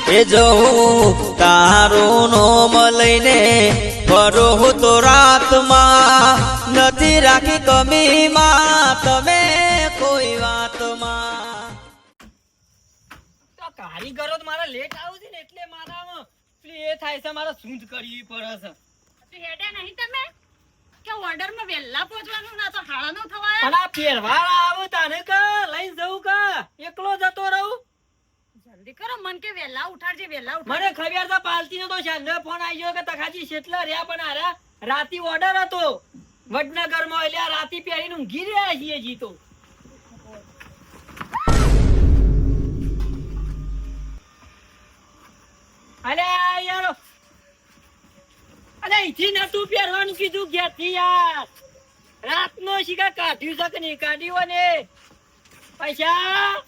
એ જવું તારું નોમ લઈને ફરો તો રાતમાં નથી રાખી કમીમાં તમે કોઈ વાતમાં. તો કારીગરો મારા લેટ આવું છે ને એટલે મારા એ થાય છે મારા સૂંઢ કરવી પડે છે. હેડે નહીં તમે કે ઓર્ડર માં વેલા પહોંચવાનું ના તો હાળા નો થવાય. પણ આ પહેરવાળ આવું તાને કે લઈ જવું કે એકલો જતો રહું. જલ્દી કરો મન કે વેલા ઉઠાડજે વેલા ઉઠાડ. મને ખબર છે પાલતી નો તો સાંજે ફોન આવી ગયો કે તખાજી શેટલા રહ્યા પણ આરા રાતી ઓર્ડર હતો વડનગર માં એટલે આ રાતી પહેરીને ઊંઘી રહ્યા છીએ જીતો. અલે યાર અલે ઈથી નતું પહેરવાનું કીધું ઘેરથી યાર. રાતનો શિકા કાઢ્યું છે કે નહીં કાઢ્યું ને પૈસા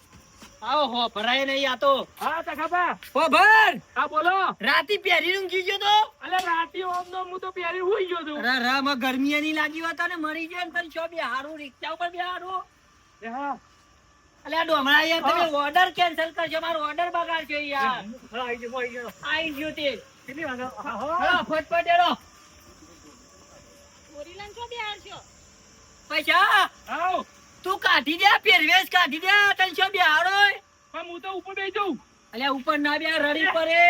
આવો હો ભરાય નહીં આ તો. હા તખાબા હો ભર હા બોલો. રાતી પહેરીને ઊંઘી ગયો તો. અલે રાતી ઓમનો હું તો પહેરી હુઈ ગયો તો. અરે રા માં ગરમી ની લાગી હોતા ને મરી જાય ને તને છો બે હારું રિક્ષા ઉપર બે હારું. હા અલે આ ડોમરા યાર તમે ઓર્ડર કેન્સલ કરજો મારો ઓર્ડર બગાડજો યાર. આવી ગયો આઈ ગયો તે કેટલી વાગે હા ફટફટ એરો ગોરીલાન છો બે હારશો. પૈસા આવ તું કાઢી દે પહેરવેશ કાઢી દે તને છો બે હારો. પણ હું તો ઉપર બેસી જાઉં. અલે ઉપર ના બે રડી પડે.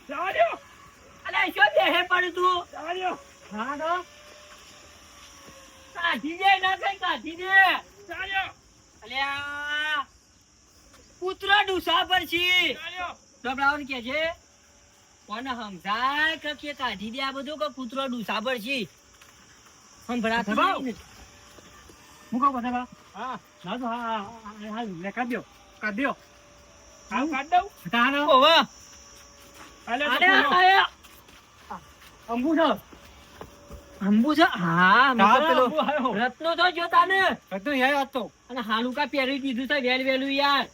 જવા દ્યો અલે છો બે હે પડ તું. જવા દ્યો. હા તો કાઢી દે ના કઈ કાઢી દે. જવા દ્યો. અલ્યા કૂતરો ડૂસા પર છી જવા દ્યો. ડબડાવન કે છે કોને સમજાય કે કાઢી દે આ બધું કે કૂતરો ડૂસા પર છી સંભળાતું નહીં ને. મૂકો બધા હા ના તો હા હા લે કાઢ દ્યો કાઢ દ્યો. હા કાઢ દઉં. તાનો ઓવે અલે અરે આયા અંબુ છે અંબુ છે હા મતો પેલો રત્નો તો જોતા ને બધું યાર હતો. અને હાલુકા પહેરી દીધું છે વેલ વેલું યાર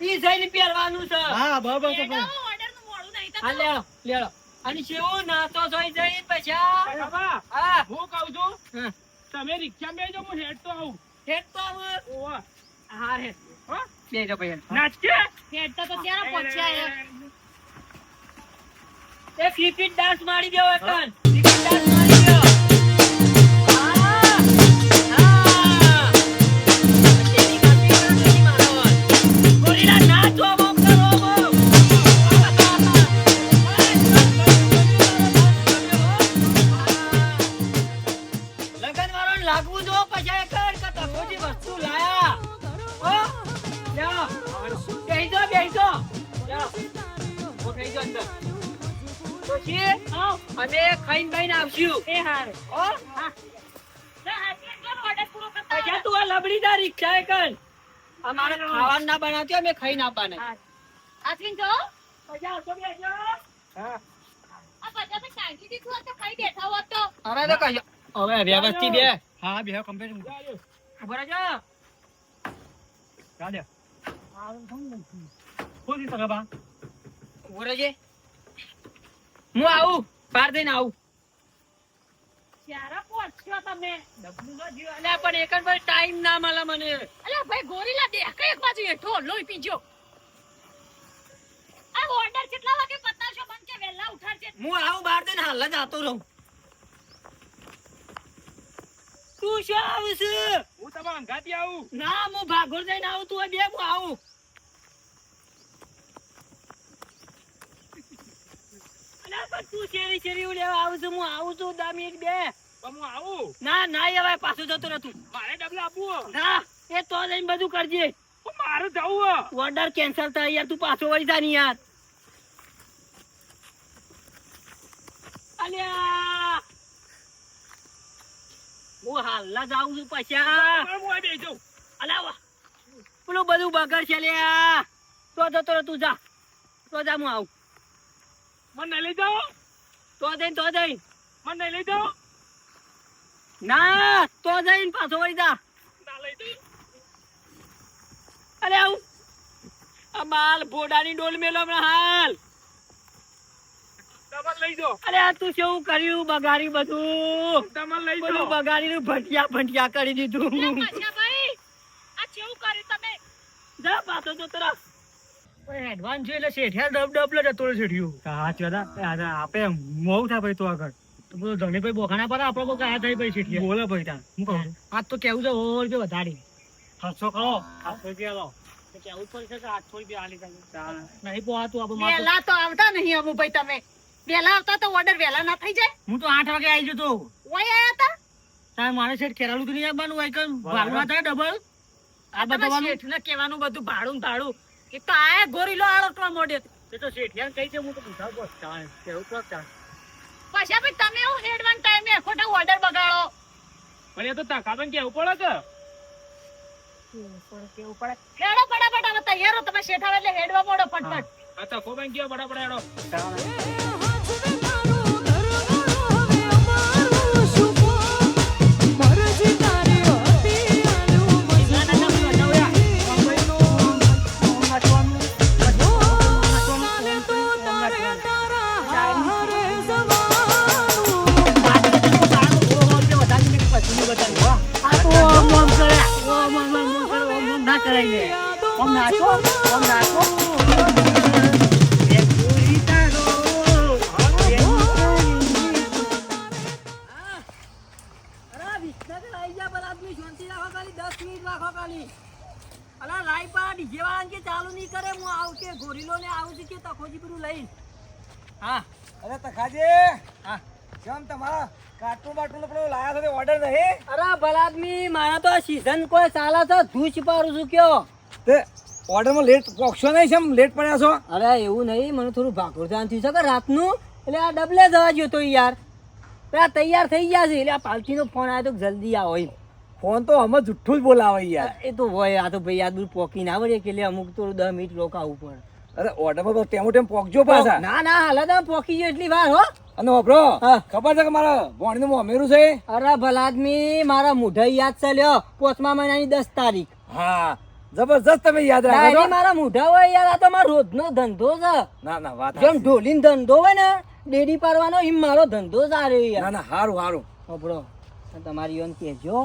ઈ જઈને પહેરવાનું છે. હા બરાબર છે હેડો ઓર્ડર નું મોડું નહીં હા થતું. લેડો લેડો અને શેવું નાતો જોઈ જઈ પૈસા તખાબા હા હું કહું છું હા તમે રિક્ષા બેસજો હું હેડ તો આવું. હેડ તો હવે ઓવા હા હેડ હા બેજો ભાઈ નાચકે હેડતા તો ક્યારે પહોંચ્યા એ. એક રિપીટ ડાન્સ મારી દેવો એકન રિપીટ ડાન્સ મારી દેવો. હા હા તેની કાપી કરો નથી મારો ગોરીલા નાચો બોમ કરો બોમ. લગન વાળો લાગવું જો પછી એકન કે તકોજી વસ્તુ લાયા ઓ લ્યો બેહી જો લ્યો ઉઠાઈ જો અંદર પછી અમે ખાઈને ખાઈને આવશું. એ હાર. ઓ હા ઓર્ડર પૂરો કરતા. અચ્છા તું આ લબડીદાર રિક્ષા એકન અમારે ખાવાનું ના બનાવતી અમે ખાઈને આપવાના. આસવીન જો અચ્છા તો બેજો. હા આ બધા તો ટાંકી દીધું હોત તો ખાઈ બેઠા હોત તો. અરે તો કહીએ હવે વ્યવસ્થિત બે હા બે કમ્પ્લીટ ખબર છે જા દે કોની તખાબા ખબર છે હું આવું બહાર જઈને આવું. ક્યારે પહોંચ્યો તમે? અલ્યા પણ એક જ વાર ટાઈમ ના મળે મને. અલ્યા ભાઈ ગોરીલા દેખ એક બાજુ હેઠો લોહી પીજો. આ ઓર્ડર કેટલા વાગે પતાવશો? બંધ કે વેલા ઉઠાડજે. હું આવું બહાર જઈને હાલ જ આતો રહું. તું શું આવશે? હું તમારા અંગાથી આવું. ના હું ભાગોળ જઈને આવું તું બે હું આવું. અલ્યા પણ તું શેરી શેરી લેવા આવું છું હું આવું છું 10 મિનિટ બે. પણ હું આવું. ના ના એવાય પાછું જતું નતું. મારે ડબલ આપવું. ના એ તો લઈને બધું કરજે. પણ મારે જવું. ઓર્ડર કેન્સલ થાય યાર તું પાછો વળી જા ની યાર. અલ્યા હું હાલના જાઉં છું પૈસા. હું આ બેસી જાઉં. અલ્યા વાહ પેલું બધું બગડ છે લ્યા. તો જતો રહે તું જા. તો જા હું આવું. મને લઈ જાઓ. તો જઈને મને લઈ જાઓ. ના તો જઈને પાછો વળી જા. ના લઈ જાઓ. અરે આવું આ બાલ ભોડાની ડોલ મેલો હમણાં હાલ. તમારે લઈ જાઓ. અરે આ તું કેવું કર્યું બગાડી બધું. તમારે લઈ બધું જાઓ. બગાડીને ભંટિયા કરી દીધું. પાછા ભાઈ આ કેવું કર્યું તમે? જા પાછો જતો રહે. એડવાન્સ છે એટલે શેઠિયા ડબ જતો રહે શેઠિયો. સાચી વાત હા. આપે મોવું થાય ભાઈ તો આગળ તો બધું ધણી ભાઈ બોખાણા પર આપણે કોઈ કયા થઈ ભાઈ શેઠિયા. બોલે ભાઈ તાન હું કહું આજ તો કેવું છે 100 રૂપિયા વધારી. 700 કરો 700 રૂપિયા લો તો કેવું જ પડશે કે 800 રૂપિયા આલી તમે. ચાલ. નહીં પોહાતું આપણે માથું. વહેલા તો આવતા નહીં અમુભાઈ તમે. વહેલા આવતા તો ઓર્ડર વહેલા ના થઈ જાય. હું તો 8 વાગે આવી જતો. ઓય આયા હતા. તારે મારે શેઠ ખેરાલું તો નહીં આવવાનું હોય કે ભાડું ના થાય ડબલ. આ તમે બધાનું શેઠને કહેવાનું બધું ભાડું ને ભાડું. એક તો આયા ગોરીલો આળોટવા મોડે. એ તો શેઠિયાને કહી છે હું તો પૂછાવ બસ ચાલ કેવું તો ચાલ. પાછા ભાઈ તમે એવું હેડવાન ટાઈમે ખોટા ઓર્ડર બગાડો. પણ એ તો તાકાબેન કેવું પડે કે કેવું પડે. હેડો ફટાફટ હવે તૈયાર હો તમે શેઠ આવે એટલે હેડવા મોડો ફટફટ. આ તકોબેન કેવો બડા હેડો અરે તખાજી હા. કેમ તમારા કાર્ટૂન બાટૂન પેલો લાયા છો તે ઓર્ડર નહીં અરે ભલાદમી મારા તો સીઝન કોઈ ચાલે છે ધૂચ પાડું છું કયો. તે ઓર્ડરમાં લેટ પહોંચશો નહીં કેમ લેટ પડ્યા છો અરે એવું નહીં મને થોડું ભાગોળ ધ્યાન થયું છે કે રાતનું એટલે આ ડબલે જવા ગયો તો યાર પેલા તૈયાર થઈ ગયા છે એટલે આ પાલટીનો ફોન આવ્યો તો જલ્દી આવો એમ. ફોન તો અમે જુઠ્ઠું જ બોલાવે યાર એ તો હોય આ તો ભાઈ આ દૂર પોકી ના વળે કે એટલે અમુક તો 10 મિનિટ રોકાવું પડે. અરે ઓર્ડરમાં તો ટેમો ટેમ પહોંચજો પાછા ના ના હાલ તમે પોકી ગયો એટલી વાર હો. અને વાપરો હા. ખબર છે કે મારા ભોણનું મોમેરું છે અરે ભલાદમી મારા મુઢા યાદ ચાલ્યો 5મા મહિનાની 10 તારીખ. હા જબરજસ્ત તમે યાદ રાખો ડાયરી છો મારા મુઢા હોય યાર આ તો મારો રોજનો ધંધો છે. ના ના વાત જેમ ઢોલીનો ધંધો હોય ને ડેડી પાડવાનો એમ મારો ધંધો સારો ના યાર. ના હારું હારું આપણો તમારી યોન કહેજો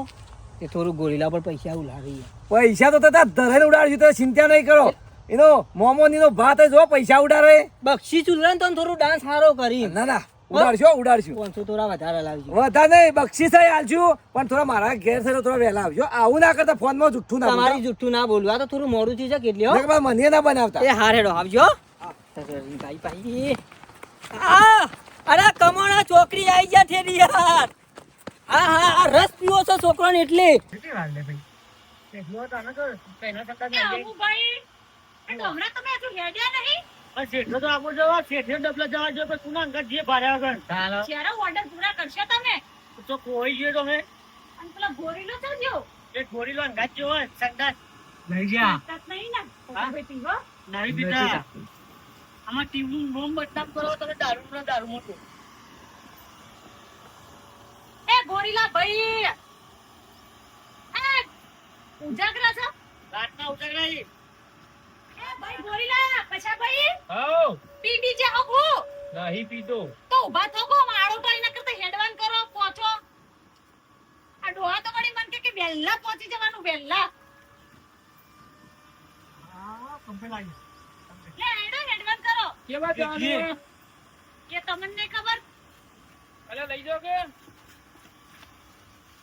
કે થોડું ગોરીલા પર પૈસા ઉલાવી. પૈસા તો ત્યાં ધરાઈને ઉડાડશું તો ચિંતા નહીં કરો એનો મોમો નીનો ભાત જ હો પૈસા ઉડાડે બક્ષી ચૂલરે તો થોડું ડાન્સ સારો કરી ના ના ઉડાડશો ઉડાડશું 500 થોડા વધારે લાવજો. વધા નહીં બક્ષીસ આલશું પણ થોડા મારા ઘેર છે થોડા વહેલા આવજો આવું ના કરતા ફોનમાં જુઠ્ઠું ના તમારી બોલતા. જુઠ્ઠું ના બોલવા તો થોડું મોડું થઈ જાય કેટલી હો. નકર મારા મને ના બનાવતા એ હાર હેડો આવજો. ભાઈ ભાઈ આ અરે કમોણા છોકરી આવી ગયા ઠેરી યાર. હા હા આ રસ પીવો છો છોકરાને એટલે કેટલી વાર લે ભાઈ એટલો તાને કર પેના ટકા એ અમુભાઈ એ તો હમણાં તમે હજુ હેડ્યા નહીં. આ શેઠો તો આપો જવા શેઠે ડબલા જવા જો પણ કુના અંગત જે ભાર્યા વગર ચાલો જ્યારે ઓર્ડર પૂરા કરશો તમે તો કોઈ ગયો તમે અને પેલા ગોરીલો તો જો એક ગોરીલો અંગાત જેવો સંદાસ લઈ ગયા તાત નહીં ને હા? ભાઈ પીવો. નહીં પીતા આમાં ટીમનું નોમ બદનામ કરો તમે દારૂ મોટું એ ગોરીલા ભાઈ એ ઉજાગરા છો રાતના ઉજાગરા એ ભાઈ ગોરીલા પછા ભાઈ હો પી બીજે હગુ નહીં પીતો તો ઊભા થકો માળો તો એના કરતા હેડવાન કરો પહોંચો. આ ડોહા તો વળી મન કે વહેલા પહોંચી જવાનું વહેલા. હા કંપની લાગી લે હેડો હેડવાન કરો કેવા જવાનું કે તમને નહીં ખબર. અલે લઈ જાઓ કે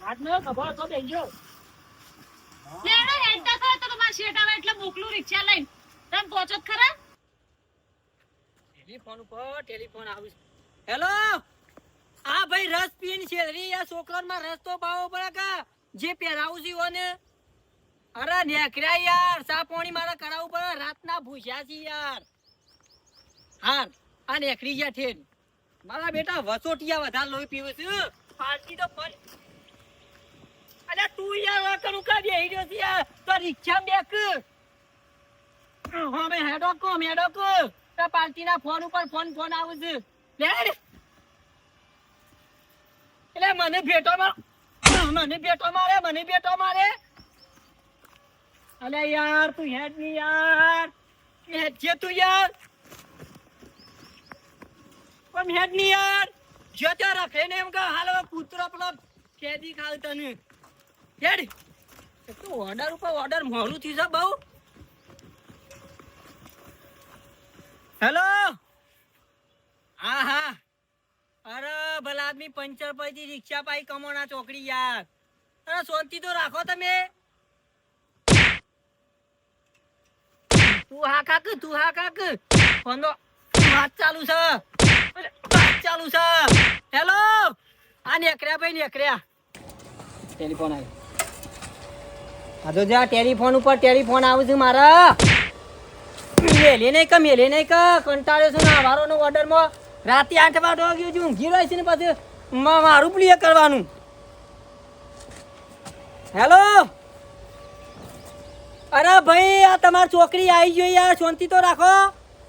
રાતનો ખબર તો લઈ જાઓ લે હેડો હેડતા થો તો તમારા શેઠ આવે એટલે મોકલું રિક્ષા લઈને તમે પહોંચો જ ખરા. ટેલિફોન ઉપર ટેલિફોન આવ્યું છે. હેલો આ ભાઈ રસ પીન છેલરી આ છોકરામાં રસ તો પાવો પડે કા જે પહેરાવું છે ઓને. અરે નેકર્યા યાર સા પાણી મારે કરાવવું પડે રાતના ભૂસ્યા છે યાર. હાર આ નેકરી ગયા ઠેર મારા બેટા વસોટિયા વધારે લોહી પીવે છે પાર્ટી તો ફરી. અરે તું યાર કરું કા બેહી રહ્યો છે યાર તો રિક્ષા બેક હા મે હેડો કો પાર્ટીના ફોન ઉપર ફોન આવે છે. લે એટલે મને ભેટો મારે અલે યાર તું હેડ ની યાર હેડ જે તું યાર પણ હેડ ની યાર જો ત્યાં રખે ને એમ કે હાલ હવે કૂતરો પેલો કેદી ખાવ તને હેડ તું ઓર્ડર ઉપર ઓર્ડર મોડું થયું છે બહુ હેલો હા હા અરે ભલા આદમી પંચર પછી રિક્ષા પાઈ કમોના ચોકડી યાર અરે શાંતિ તો રાખો તમે તું હા કાક ફોન તો વાત ચાલુ છે હેલો આ નેકર્યા ભાઈ નેકર્યા ટેલિફોન આવ્યો આ તો જા ટેલિફોન ઉપર ટેલિફોન આવે છે મારા મેલે નહીં કા કંટાળ્યો છું ના વારોનો ઓર્ડરમાં રાતે 8 વાગ્યો છું ઊંઘી રહ્યો છે ને પછી મારું પ્લે કરવાનું હેલો અરે ભાઈ આ તમારી છોકરી આવી ગઈ યાર શાંતિ તો રાખો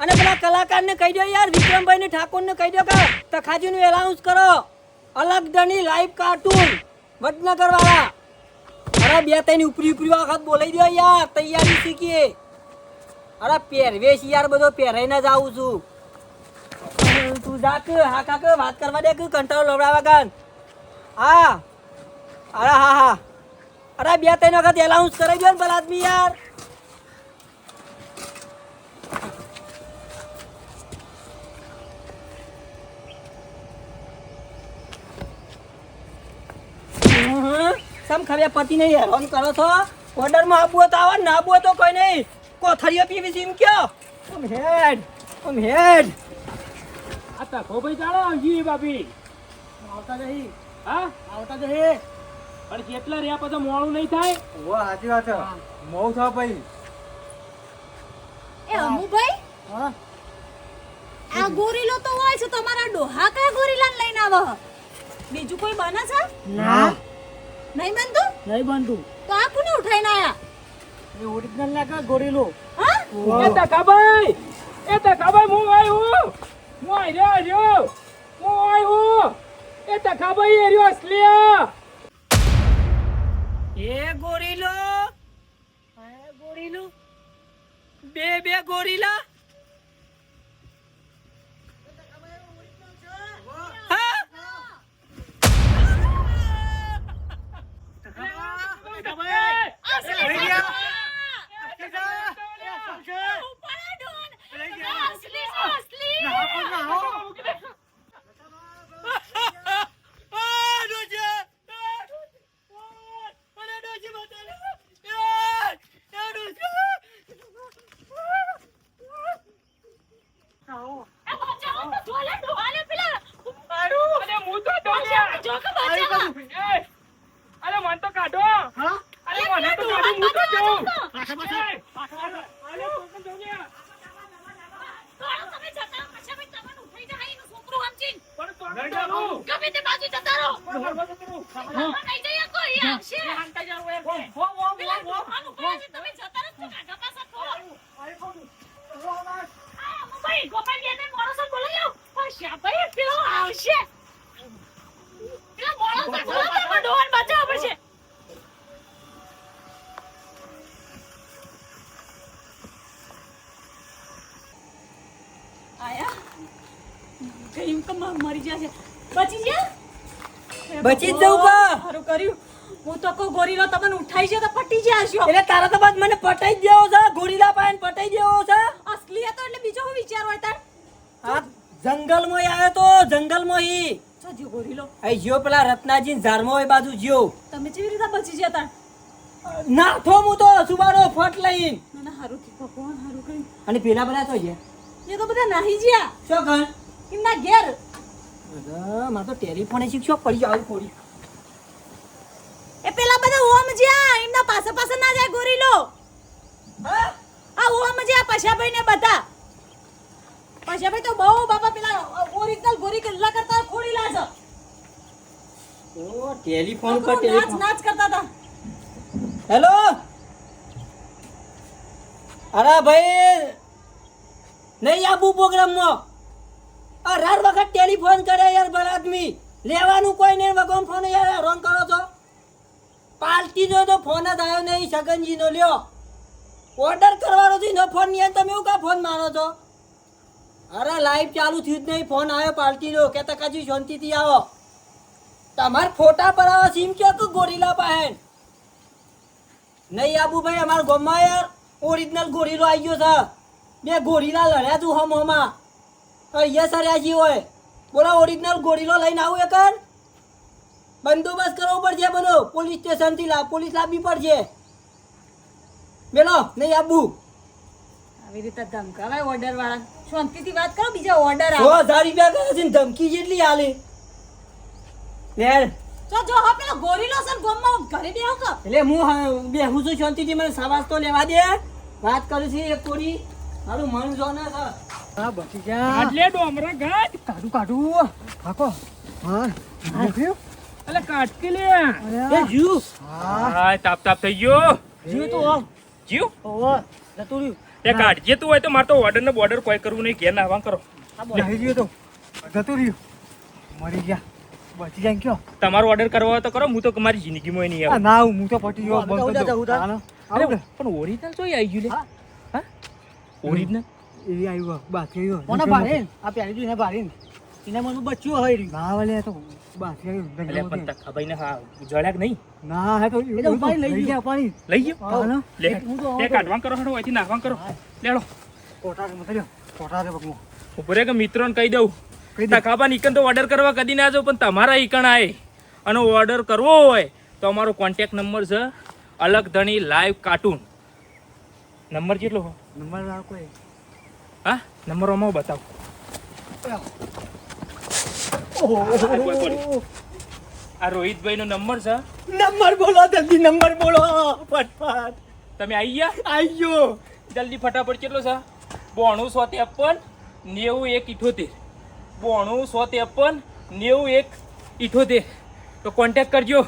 અને પેલા કલાકારને કહી દો યાર વિક્રમભાઈ ને ઠાકોરને કહી દો કે તખાજીનું એલાઉન્સ કરો અલગ ધણી લાઈવ કાર્ટૂન વડનગર વાળા અરે બે ત્રણ ઉપરી વખત બોલાઈ દો યાર તૈયારી શીખીએ અરે પહેરવેશ યાર બધો પહેરાઈને જ આવું છું તું જા કે હા કાક વાત કરવા દે કે કંટાળો લવડાવા કાન હા અરે હા અરે બે ત્રણ વખત એલાઉન્સ કરાવી દો ને ભલા આદમી યાર સમ ખબર પતિ નહીં હેરાન કરો છો ઓર્ડરમાં આપવું તો આવો ના આપવું તો કોઈ નહીં કોથળીઓ પીવી છે એમ કયો ઓમ હેડ આ તકો ભાઈ ચાલો આવજી બાપી આવતા જઈ હા આવતા જઈ પણ કેટલા રહ્યા પછી મોડું નહીં થાય ઓ સાચી વાત છે મોઉ થા ભાઈ એ અમુભાઈ હા આ ગોરીલો તો હોય છે તમારા ડોહા કયા ગોરીલાને લઈને આવો બીજું કોઈ બને છે ના નહીં બનતું નહીં બનતું તો આ કોને ઉઠાઈને આયા એ ઓરિજિનલ ના કા ગોરીલો હા એ તકાભાઈ હું આવ્યો એ તકાભાઈ એરિયો અસલી એ ગોરીલો બે ગોરીલા હા? અસલી છે. ઉપાડો ડોન. અસલી છે, અસલી. એ બચાવો તો ઢોલે ઢોલે પેલા. જો કે બચાવો. અરે મન તો કાઢો અરે મને તો કાઢો હું તો જાઉં દોડો તમે જતા રહો. પછી ભાઈ તમને ઉઠાઈ જાય એનું છોકરું સમજીને. પણ તો નહીં જાઉં ગમે તે બાજુ જતા રહો. નહીં જઈએ કોઈ આવશે. પેલા ડોહાનું કરે છે, તમે જતા રહો તો કાકા પાસે થોડો. ભાઈ ગોપાલ બેને મોણસો બોલાવી લો. પણ શાભાઈ પેલો આવશે. પેલા મોણસો બોલાવો તો ડોહાને બચાવવા પડશે. આયા કઈમ કમ મરી જશે બચી ગયા બચી જ જવું કા સારું કર્યું હું તો કો ગોરીલો તમને ઉઠાઈ છે તો પટી ગયા છો એટલે તારા તો બાદ મને પટાઈ જ દેવો છે ગોરીલા પાયન પટાઈ દેવો છે અસલી હતો એટલે બીજો હું વિચાર હોય તાર આ જંગલમાં આવ્યો તો જંગલમાં ઈ છો જો ગોરીલો આ જ્યો પેલા રત્નાજી ઝાડમાં હોય બાજુ જ્યો તમે કેવી રીતે બચી ગયા તાર નાથો હું તો સુબારો ફટ લઈને ના હારું થી ભગવાન હારું કરી અને પેલા બધા તો છે એ તો બધા નાહી ગયા શું કર એમના ઘેર મારે તો ટેલિફોન શીખશો પડી આવી પડી એ પેલા બધા ઓમ જ્યા એમના પાસે પાસે ના જાય ગોરીલો હા આ ઓમ જ્યા પશાભાઈ ને બધા પશાભાઈ તો બહુ બાપા પેલા ઓરિજિનલ ગોરી કલ્લા કરતા ખોડી લાજો ઓ ટેલિફોન પર નાચ ટેલિફોન નાચ કરતા હતા હેલો અરે ભાઈ નહીં આબુ પ્રોગ્રામમાં અઢાર વખત ટેલિફોન કરે યાર ભલા આદમી લેવાનું કોઈ નહીં વગમ ફોન યાર રોંગ કરો છો પાલટી જો તો ફોન જ આવ્યો નહીં સગનજી નો લ્યો ઓર્ડર કરવાનો છે નો ફોન નહીં તમે એવું કા ફોન મારો છો અરે લાઈવ ચાલુ થયું જ નહીં ફોન આવ્યો પાલટી નો કે તકાજી શાંતિથી આવો તમાર ફોટા પર આવો સીમ કે ગોરીલા પાહેન નહીં આબુ ભાઈ અમારા ગામમાં યાર ઓરિજિનલ ગોરીલો આવી ગયો છે બે ગોરીલા લડ્યા તું હમોમાં અહીંયા સર્યાજી હોય બોલો ઓરિજિનલ ગોરીલો લઈને આવું એકર બંદોબસ્ત કરવો પડશે બધો પોલીસ સ્ટેશન થી પોલીસ લાવવી પડશે બેલો નહીં આબુ આવી રીતે ધમકાવાય ઓર્ડર વાળા શાંતિથી વાત કરો બીજા ઓર્ડર 100,000 રૂપિયા કરે છે ને ધમકી જેટલી આલે યાર જો હા પેલો ગોરીલો છે ને ગોમમાં ઘરે બેહો કે એટલે હું બેહું છું શાંતિથી મને સવાસ તો લેવા દે વાત કરું છું એક કોરી મારું મન જોને છે હા બચી જા આટલે ડોમરા ગાડ કાઢું કાકો હા અલે કાટ કે લે એ જીવ હા તાપ થઈ ગયો જીવ તો હો જીવ ઓવો જતું રહ્યું તે કાઢજે તું હોય તો મારે તો ઓર્ડર ને બોર્ડર કોઈ કરવું નહીં ઘેર નાવા કરો નહીં ગયો તો જતું રહ્યું મરી ગયા બચી જાય કયો તમારો ઓર્ડર કરવા હોય તો કરો હું તો તમારી જિંદગીમાં નહીં આવું ના હું તો પટી ગયો બંધ કરી દઉં અરે પણ ઓરિજિનલ ચોઈ આવી ગયું લે હા ઓરિજિનલ એ આવ્યો બાકી આવ્યો કોના ભારે આ પહેલી તું એને ભારે એને મને બચ્યું હોય રહ્યું ના વાલે તો બાકી એટલે આવ્યો પણ તખા ભાઈ ને હા જળ્યા કે નહીં ના હે તો એ તો ઉપાડી લઈ ગયા પાણી લઈ ગયો હા ને લે હું તો તે કાઢવા કરો હડો અહીંથી નાખવા કરો લેડો કોટા રે મતલ્યો કોટા રે બગમો ઉપરે કે મિત્રોને કહી દઉં તખાબા નીકન તો ઓર્ડર કરવા કદી ના જાવ પણ તમારા ઈકણ આય અને ઓર્ડર કરવો હોય તો અમારો કોન્ટેક્ટ નંબર છે અલગ ધણી લાઈવ કાર્ટૂન નંબર કેટલો હો નંબર આ કોઈ હા નંબર આમાં બતાવો આ રોહિતભાઈ નો નંબર છે નંબર બોલો જલ્દી નંબર બોલો ફટફટ તમે આવી ગયા આઈ ગયો જલ્દી ફટાફટ કેટલો છે 92 153 91 78 92 153 91 78 તો કોન્ટેક્ટ કરજો